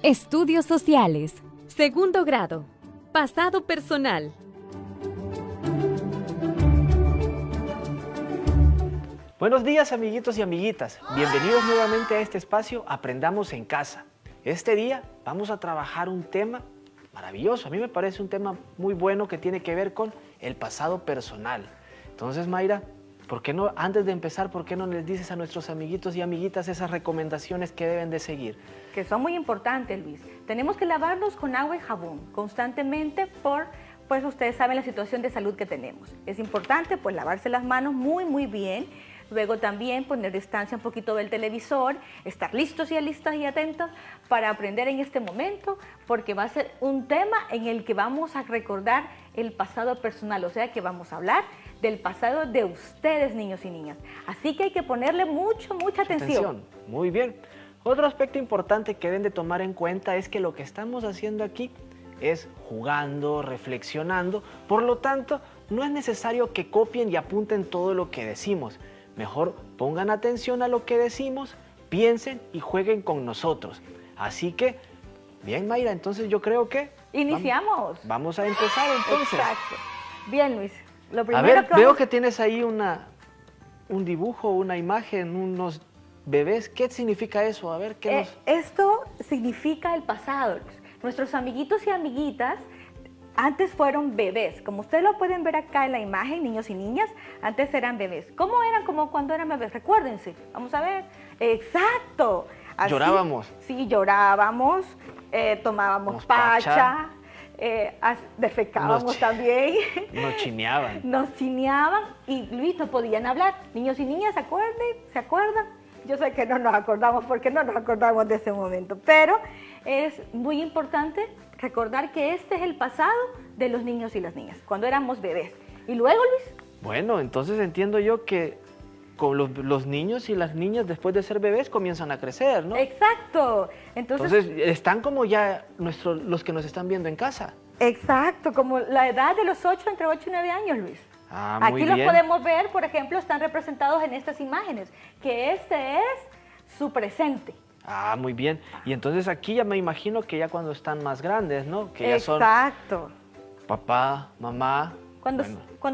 Estudios sociales. Segundo grado. Pasado personal. Buenos días, amiguitos y amiguitas. Bienvenidos nuevamente a este espacio Aprendamos en Casa. Este día vamos a trabajar un tema maravilloso. A mí me parece un tema muy bueno que tiene que ver con el pasado personal. Entonces, Mayra, ¿por qué no, antes de empezar, por qué no les dices a nuestros amiguitos y amiguitas esas recomendaciones que deben de seguir? Que son muy importantes, Luis. Tenemos que lavarnos con agua y jabón constantemente pues ustedes saben la situación de salud que tenemos. Es importante pues lavarse las manos muy bien. Luego también poner distancia un poquito del televisor, estar listos y listas y atentos para aprender en este momento, porque va a ser un tema en el que vamos a recordar el pasado personal, o sea que vamos a hablar del pasado de ustedes, niños y niñas. Así que hay que ponerle mucha atención. Muy bien. Otro aspecto importante que deben de tomar en cuenta es que lo que estamos haciendo aquí es jugando, reflexionando, por lo tanto, no es necesario que copien y apunten todo lo que decimos. Mejor pongan atención a lo que decimos, piensen y jueguen con nosotros. Así que, bien, Mayra, entonces yo creo que... Iniciamos. Vamos a empezar entonces. Exacto. Bien, Luis. Lo A primero ver, que veo que tienes ahí un dibujo, una imagen, unos bebés. ¿Qué significa eso? A ver, ¿qué nos...? Esto significa el pasado, Luis. Nuestros amiguitos y amiguitas antes fueron bebés. Como ustedes lo pueden ver acá en la imagen, niños y niñas, antes eran bebés. ¿Cómo eran como cuando eran bebés? Recuérdense. Vamos a ver. Exacto. Así, ¿Llorábamos? Sí, llorábamos, tomábamos pacha, defecábamos también. Nos chineaban. Nos chineaban y Luis, no podían hablar. Niños y niñas, ¿se acuerdan? Yo sé que no nos acordamos porque no nos acordamos de ese momento, pero es muy importante recordar que este es el pasado de los niños y las niñas, cuando éramos bebés. ¿Y luego, Luis? Bueno, entonces entiendo yo que con los niños y las niñas después de ser bebés comienzan a crecer, ¿no? Exacto. Entonces están como ya los que nos están viendo en casa. Exacto, como la edad de los 8, entre 8 y 9 años, Luis. Ah, muy Aquí bien. los podemos ver, por ejemplo, están representados en estas imágenes, que este es su presente. Ah, muy bien. Y entonces aquí ya me imagino que ya cuando están más grandes, ¿no? Que ya son Exacto. papá, mamá. Cuando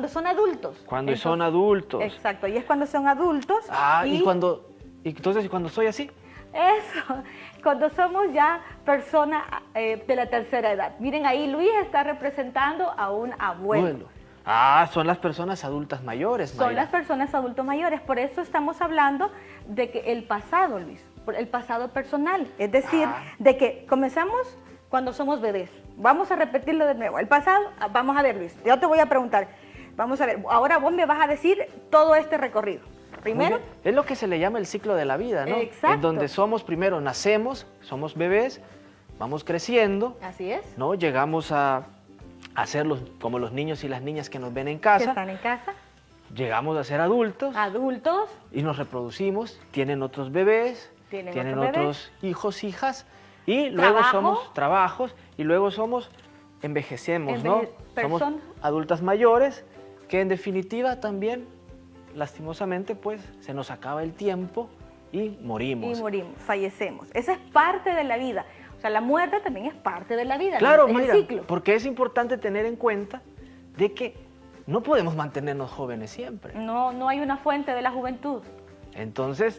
son adultos. Cuando son adultos. Exacto, y es cuando son adultos. Ah, entonces cuando soy así. Eso, cuando somos ya personas de la tercera edad. Miren, ahí Luis está representando a un abuelo. Bueno. Ah, son las personas adultas mayores, Mayra. Son las personas adultos mayores, por eso estamos hablando de que el pasado, Luis, el pasado personal, es decir, de que comenzamos cuando somos bebés. Vamos a repetirlo de nuevo. El pasado, vamos a ver, Luis, yo te voy a preguntar, vamos a ver, ahora vos me vas a decir todo este recorrido. Primero, es lo que se le llama el ciclo de la vida, ¿no? Exacto. En donde primero nacemos, somos bebés, vamos creciendo. Así es. ¿No? Llegamos a ser como los niños y las niñas que nos ven en casa. Que están en casa. Llegamos a ser adultos. Adultos. Y nos reproducimos, tienen otros bebés, tienen otros hijos, hijas, y luego somos trabajos, y luego envejecemos, ¿no? Somos adultas mayores, que en definitiva también, lastimosamente, pues, se nos acaba el tiempo y morimos. Fallecemos. Esa es parte de la vida. O sea, la muerte también es parte de la vida. Claro, es Mayra, el ciclo. porque es importante tener en cuenta de que no podemos mantenernos jóvenes siempre. No hay una fuente de la juventud. Entonces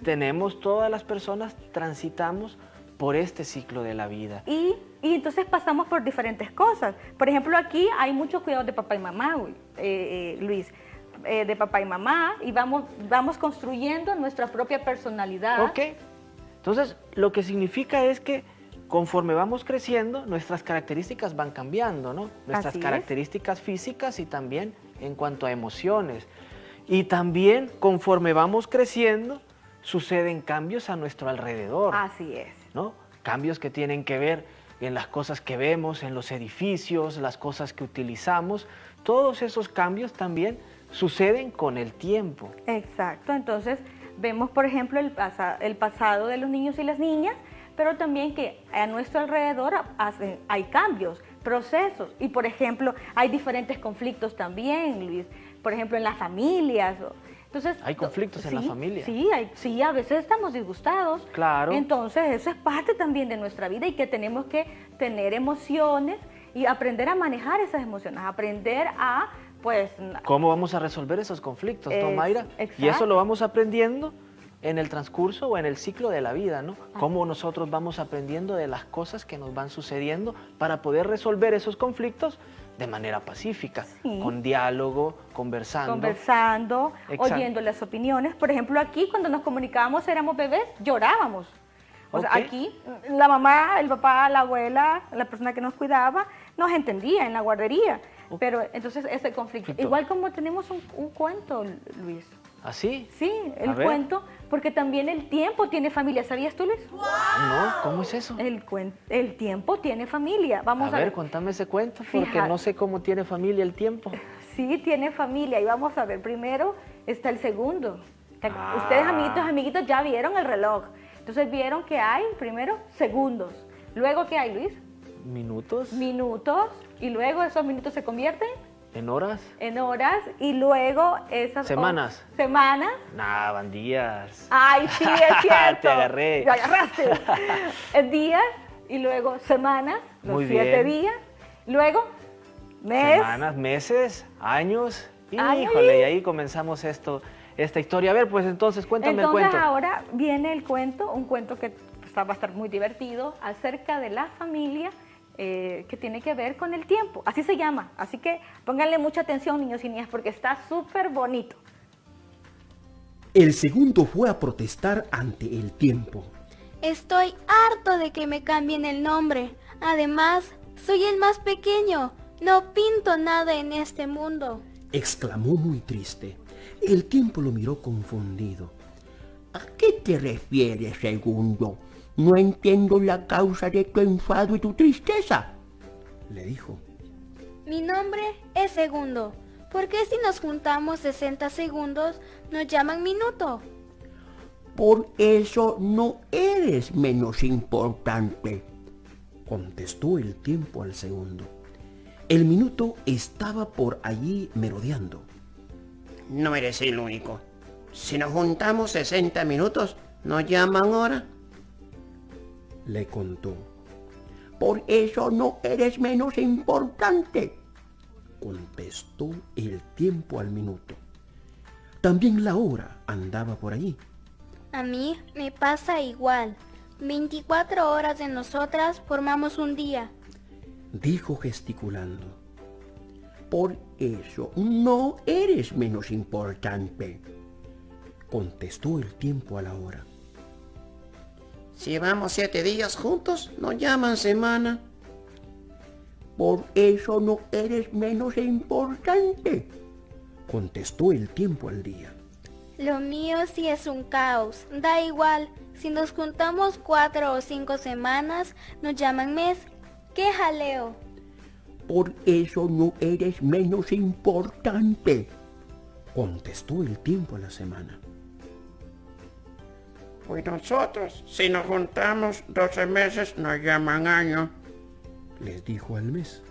todas las personas transitamos por este ciclo de la vida. Y entonces pasamos por diferentes cosas. Por ejemplo, aquí hay mucho cuidado de papá y mamá, Luis. De papá y mamá, y vamos construyendo nuestra propia personalidad. Ok. Entonces, lo que significa es que conforme vamos creciendo, nuestras características van cambiando, ¿no? Nuestras características físicas y también en cuanto a emociones. Y también, conforme vamos creciendo, suceden cambios a nuestro alrededor. Así es. ¿No? Cambios que tienen que ver en las cosas que vemos, en los edificios, las cosas que utilizamos. Todos esos cambios también suceden con el tiempo. Exacto. Entonces, vemos, por ejemplo, el pasado de los niños y las niñas, pero también que a nuestro alrededor hay cambios, procesos. Y, por ejemplo, hay diferentes conflictos también, Luis. Por ejemplo, en las familias. Entonces, Hay conflictos en la familia. Sí, a veces estamos disgustados. Claro. Entonces, eso es parte también de nuestra vida y que tenemos que tener emociones y aprender a manejar esas emociones, aprender a, pues... ¿Cómo vamos a resolver esos conflictos, no, Mayra? Exacto. Y eso lo vamos aprendiendo en el transcurso o en el ciclo de la vida, ¿no? Cómo nosotros vamos aprendiendo de las cosas que nos van sucediendo para poder resolver esos conflictos de manera pacífica, con diálogo, conversando, Exacto. oyendo las opiniones. Por ejemplo, aquí cuando nos comunicábamos, éramos bebés, llorábamos. O sea, aquí la mamá, el papá, la abuela, la persona que nos cuidaba, nos entendía en la guardería. Pero entonces ese conflicto, igual como tenemos un cuento, Luis. ¿Así? Sí, el cuento, porque también el tiempo tiene familia. ¿Sabías tú, Luis? No, ¿cómo es eso? El tiempo tiene familia. Vamos a ver, contame ese cuento, porque no sé cómo tiene familia el tiempo. Sí, tiene familia. Y vamos a ver, primero está el segundo. Ustedes, amiguitos, ya vieron el reloj. Entonces vieron que hay, primero, segundos. Luego, ¿qué hay, Luis? Minutos. Minutos. Y luego esos minutos se convierten... ¿En horas? En horas, y luego esas... ¿Semanas? ¿Semanas? Nah, van días. Ay, sí, es cierto. Te agarré. Te agarraste. Días, y luego semanas, los 7 días. Luego, mes. Semanas, meses, años. Híjole, y ahí comenzamos esta historia. A ver, pues entonces, cuéntame el cuento. Entonces ahora viene el cuento, un cuento que va a estar muy divertido, acerca de la familia, que tiene que ver con el tiempo, así se llama, así que pónganle mucha atención, niños y niñas, porque está súper bonito. El segundo fue a protestar ante el tiempo. Estoy harto de que me cambien el nombre. Además, soy el más pequeño. No pinto nada en este mundo, exclamó muy triste. El tiempo lo miró confundido. ¿A qué te refieres, segundo? No entiendo la causa de tu enfado y tu tristeza, le dijo. Mi nombre es Segundo. ¿Por qué si nos juntamos 60 segundos nos llaman minuto? Por eso no eres menos importante, contestó el tiempo al segundo. El minuto estaba por allí merodeando. No eres el único. Si nos juntamos 60 minutos, ¿nos llaman hora? Le contó. Por eso no eres menos importante, contestó el tiempo al minuto. También la hora andaba por allí. A mí me pasa igual. 24 horas de nosotras formamos un día, dijo gesticulando. Por eso no eres menos importante, contestó el tiempo a la hora. Si llevamos 7 días juntos, nos llaman semana. Por eso no eres menos importante, contestó el tiempo al día. Lo mío sí es un caos. Da igual, si nos juntamos 4 o 5 semanas, nos llaman mes. ¡Qué jaleo! Por eso no eres menos importante, contestó el tiempo a la semana. Pues nosotros, si nos juntamos 12 meses, nos llaman año, les dijo al mes.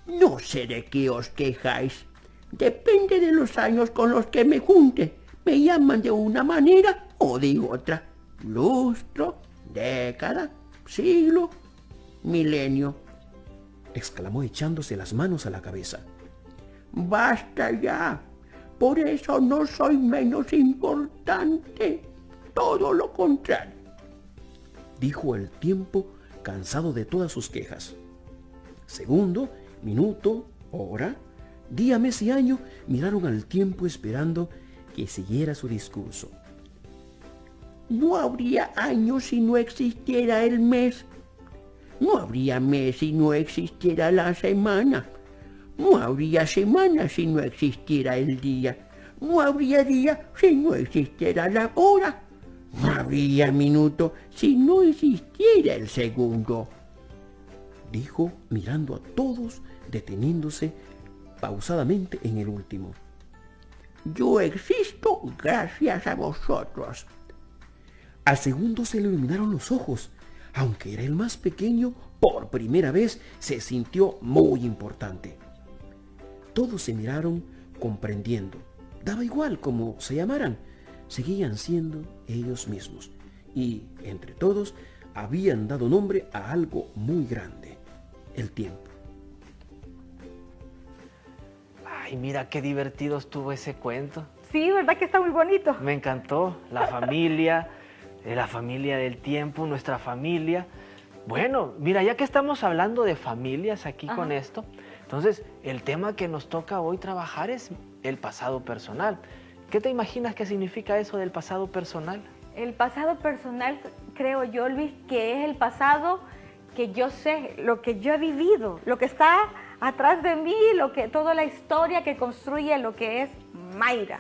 No sé de qué os quejáis. Depende de los años con los que me junte. Me llaman de una manera o de otra. Lustro, década, siglo, milenio, exclamó echándose las manos a la cabeza. Basta ya. Por eso no soy menos importante. Todo lo contrario, dijo el tiempo, cansado de todas sus quejas. Segundo, minuto, hora, día, mes y año miraron al tiempo esperando que siguiera su discurso. No habría año si no existiera el mes. No habría mes si no existiera la semana. No habría semana si no existiera el día. No habría día si no existiera la hora. No habría minuto si no existiera el segundo, dijo mirando a todos, deteniéndose pausadamente en el último. Yo existo gracias a vosotros. Al segundo se le iluminaron los ojos. Aunque era el más pequeño, por primera vez se sintió muy importante. Todos se miraron comprendiendo. Daba igual cómo se llamaran, seguían siendo ellos mismos. Y entre todos habían dado nombre a algo muy grande, el tiempo. Ay, mira qué divertido estuvo ese cuento. Sí, ¿verdad que está muy bonito? Me encantó. La familia del tiempo, nuestra familia. Bueno, mira, ya que estamos hablando de familias aquí con esto, entonces el tema que nos toca hoy trabajar es el pasado personal. ¿Qué te imaginas que significa eso del pasado personal? El pasado personal, creo yo, Luis, que es el pasado que yo sé, lo que yo he vivido, lo que está atrás de mí, toda la historia que construye lo que es Mayra.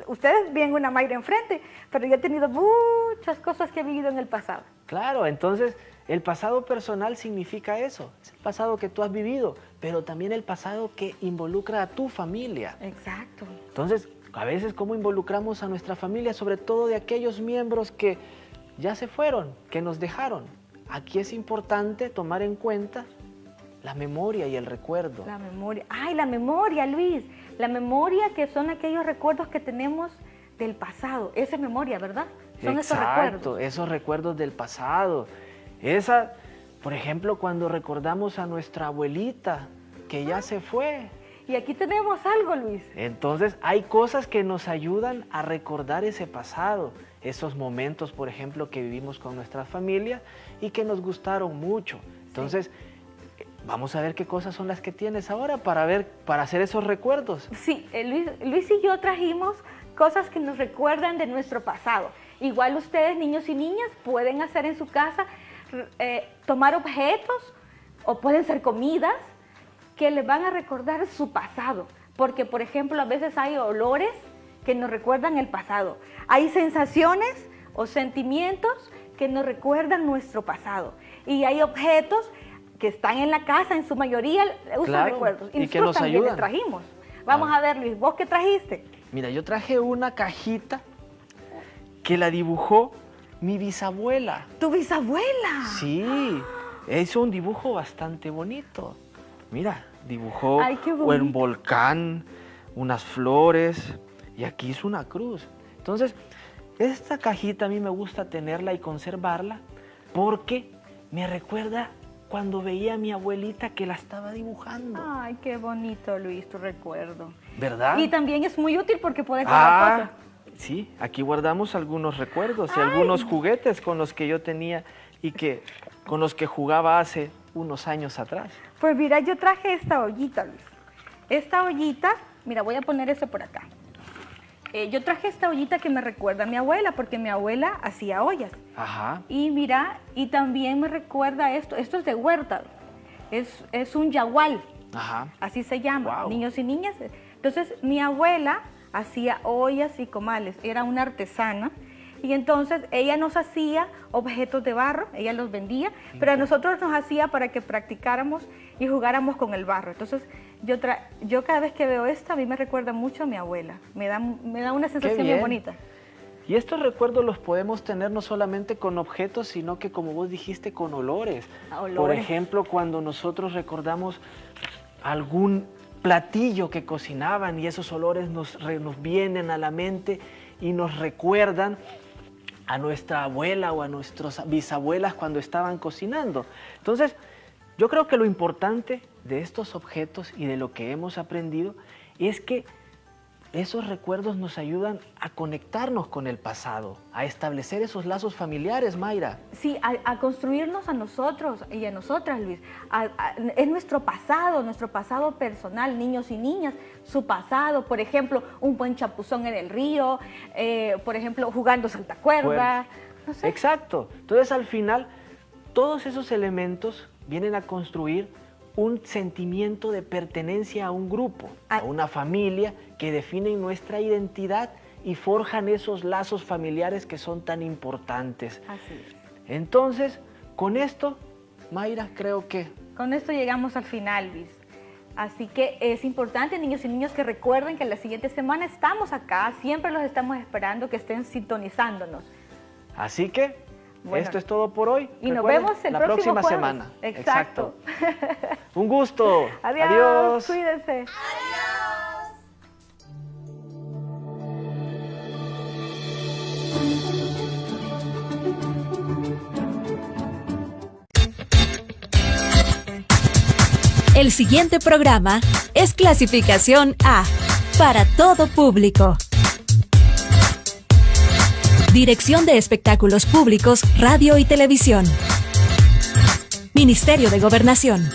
Ustedes ven una Mayra enfrente, pero yo he tenido muchas cosas que he vivido en el pasado. Claro, entonces el pasado personal significa eso, es el pasado que tú has vivido, pero también el pasado que involucra a tu familia. Exacto. Entonces, a veces, ¿cómo involucramos a nuestra familia? Sobre todo de aquellos miembros que ya se fueron, que nos dejaron. Aquí es importante tomar en cuenta la memoria y el recuerdo. La memoria. ¡Ay, la memoria, Luis! La memoria, que son aquellos recuerdos que tenemos del pasado. Esa es memoria, ¿verdad? Son esos recuerdos. Exacto, esos recuerdos del pasado. Por ejemplo, cuando recordamos a nuestra abuelita que ya se fue. Y aquí tenemos algo, Luis. Entonces, hay cosas que nos ayudan a recordar ese pasado, esos momentos, por ejemplo, que vivimos con nuestra familia y que nos gustaron mucho. Entonces, vamos a ver qué cosas son las que tienes ahora para hacer esos recuerdos. Sí, Luis y yo trajimos cosas que nos recuerdan de nuestro pasado. Igual ustedes, niños y niñas, pueden hacer en su casa, tomar objetos o pueden ser comidas que les van a recordar su pasado. Porque, por ejemplo, a veces hay olores que nos recuerdan el pasado. Hay sensaciones o sentimientos que nos recuerdan nuestro pasado. Y hay objetos que están en la casa, en su mayoría usan recuerdos. Y que nos también ayudan. les trajimos. Vamos a ver, Luis, ¿vos qué trajiste? Mira, yo traje una cajita que la dibujó mi bisabuela. ¿Tu bisabuela? Sí, hizo un dibujo bastante bonito. Mira, dibujó un volcán, unas flores y aquí hizo una cruz. Entonces, esta cajita a mí me gusta tenerla y conservarla porque me recuerda cuando veía a mi abuelita que la estaba dibujando. Ay, qué bonito, Luis, tu recuerdo. ¿Verdad? Y también es muy útil porque puedes guardar cosas. Sí, aquí guardamos algunos recuerdos y algunos juguetes con los que yo tenía y con los que jugaba hace unos años atrás. Pues mira, yo traje esta ollita, Luis. Esta ollita, mira, voy a poner eso por acá. Yo traje esta ollita que me recuerda a mi abuela, porque mi abuela hacía ollas. Ajá. Y mira, y también me recuerda esto es de huerta, es un yagual. Ajá. Así se llama, Wow. Niños y niñas. Entonces, mi abuela hacía ollas y comales, era una artesana. Y entonces ella nos hacía objetos de barro, ella los vendía, pero a nosotros nos hacía para que practicáramos y jugáramos con el barro. Entonces yo cada vez que veo esto, a mí me recuerda mucho a mi abuela, me da una sensación bien bonita. Y estos recuerdos los podemos tener no solamente con objetos, sino que, como vos dijiste, con olores. Por ejemplo, cuando nosotros recordamos algún platillo que cocinaban y esos olores nos vienen a la mente y nos recuerdan a nuestra abuela o a nuestras bisabuelas cuando estaban cocinando. Entonces, yo creo que lo importante de estos objetos y de lo que hemos aprendido es que esos recuerdos nos ayudan a conectarnos con el pasado, a establecer esos lazos familiares, Mayra. Sí, a construirnos a nosotros y a nosotras, Luis. Es nuestro pasado personal, niños y niñas, su pasado. Por ejemplo, un buen chapuzón en el río, por ejemplo, jugando saltacuerda. No sé. Exacto. Entonces, al final, todos esos elementos vienen a construir un sentimiento de pertenencia a un grupo, a una familia que definen nuestra identidad y forjan esos lazos familiares que son tan importantes. Así es. Entonces, con esto, Mayra, creo que... Con esto llegamos al final, Luis. Así que es importante, niños y niñas, que recuerden que la siguiente semana estamos acá, siempre los estamos esperando, que estén sintonizándonos. Así que... Bueno, esto es todo por hoy. Y nos vemos la próxima semana. Exacto. Un gusto. Adiós. Cuídense. Adiós. El siguiente programa es clasificación A, para todo público. Dirección de Espectáculos Públicos, Radio y Televisión. Ministerio de Gobernación.